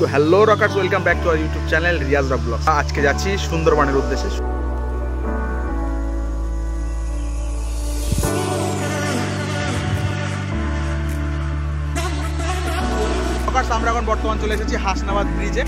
তো hello rockers, welcome back to our YouTube channel Riyaz rock blog. আজকে যাচ্ছি সুন্দরবনের উদ্দেশ্যে। রকার্স, আমরা এখন বর্তমান চলে এসেছি হাসনাবাদ ব্রিজে।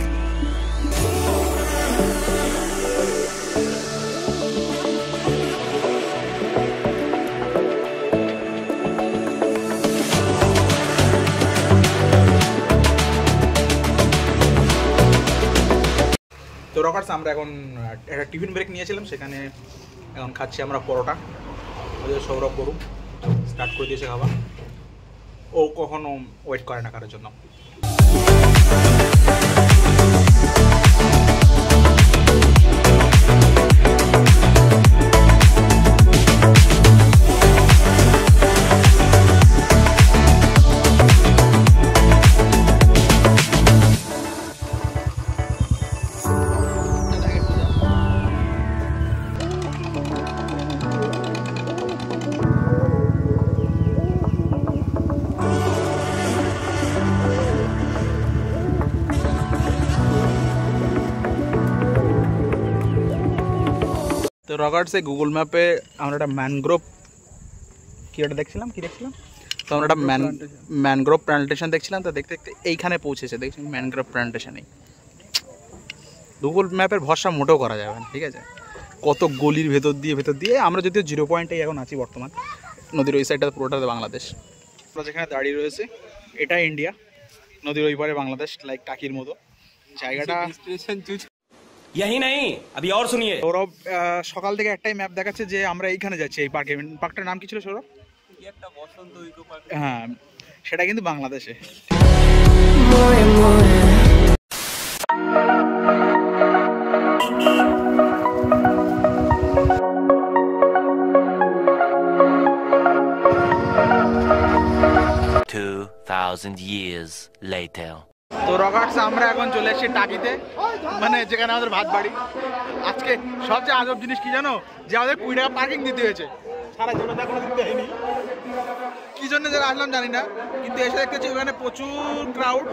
তো রকার্স, আমরা এখন একটা টিফিন ব্রেক নিয়েছিলাম, সেখানে এখন খাচ্ছি আমরা পরোটা। ওদের সৌরভ গরু স্টার্ট করে দিয়েছে খাবার, ও কখনো ওয়েট করে না কারোর জন্য। তো রকার্সে গুগল ম্যাপে আমরা একটা ম্যানগ্রোভ কি দেখছিলাম তো আমরা একটা ম্যানগ্রোভ প্ল্যান্টেশন দেখছিলাম। তো দেখতে দেখতে এইখানে পৌঁছেছে, দেখছি ম্যানগ্রোভ প্ল্যান্টেশনেই। গুগল ম্যাপের ভরসা মোটেও করা যাবে না, ঠিক আছে? কত গলির ভেতর দিয়ে আমরা যদিও 0 পয়েন্টেই এখন আছি বর্তমান। নদীর ওই সাইডটা পুরোটাতে বাংলাদেশ। আমরা যেখানে দাঁড়িয়ে রয়েছে এটা ইন্ডিয়া, নদীর ওই পারে বাংলাদেশ, লাইক টাকির মতো জায়গাটা। यही नहीं, अभी और सुनिए। সৌরভ সকাল থেকে একটাই ম্যাপ দেখাচ্ছে যে আমরা এইখানে যাচ্ছি, এই পার্কে। পার্কটার নাম কি ছিল সৌরভ? একটা বসন্ত ইকো পার্ক। হ্যাঁ, সেটা কিন্তু বাংলাদেশে। তো রকার্স, আমরা এখন চলে এসেছি টাকিতে, মানে যেখানে আমাদের ভাত বাড়ি। আজকে সবচেয়ে আজব জিনিস কি জানো, যে আমাদের 20 টাকা পার্কিং দিতে হয়েছে। সারা জীবনে কোনো দিতে হয়নি, কি জন্য যারা আসলাম জানি না, কিন্তু এসে দেখতেছি ওখানে প্রচুর ক্রাউড।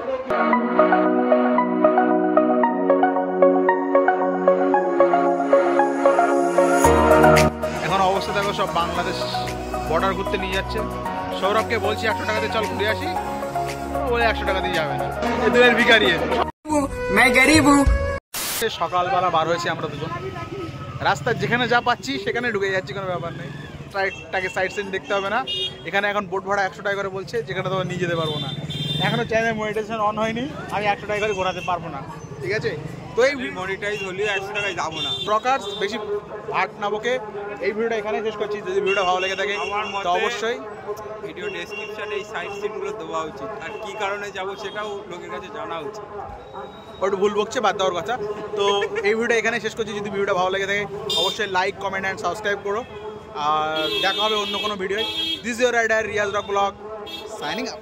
এখন অবস্থা দেখো, সব বাংলাদেশ বর্ডার ঘুরতে নিয়ে যাচ্ছে। সৌরভকে বলছি 100 টাকাতে চল ঘুরে আসি, বলে 100 টাকা দিয়ে যাবে না, এদের ভিখারি। সকালবেলা বার হয়েছি আমরা দুজন, রাস্তা যেখানে যা পাচ্ছি সেখানে ঢুকে যাচ্ছি, কোনো ব্যাপার নেই। টাকে সাইড সিন দেখতে হবে না। এখানে এখন বোট ভাড়া 100 টাকা করে বলছে, যেখানে তো নিয়ে যেতে পারবো না। এখনো চ্যানেল মনিটাইজেশন অন হয়নি, আমি 100 টাকা করে ঘোরাতে পারবো না, ঠিক আছে? তো এই মনিটাইজ হলে 100 টাকায় যাবো না। রকার্স, বেশি ভাট না বকে এই ভিডিওটা এখানে শেষ করছি। যদি ভিডিওটা ভালো লেগে থাকে তো অবশ্যই ভিডিও ডেসক্রিপশনে এই সাইট সিনগুলো দেওয়া উচিত, আর কি কারণে যাবো সেটাও লোকের কাছে জানা উচিত। ওটা ভুল বকছে, বাদ দেওয়ার কথা। তো এই ভিডিওটা এখানে শেষ করছি। যদি ভিডিওটা ভালো লেগে থাকে অবশ্যই লাইক, কমেন্ট অ্যান্ড সাবস্ক্রাইব করো। আর দেখা হবে অন্য কোনো video. This is your rider Riyaz rock blog, signing up.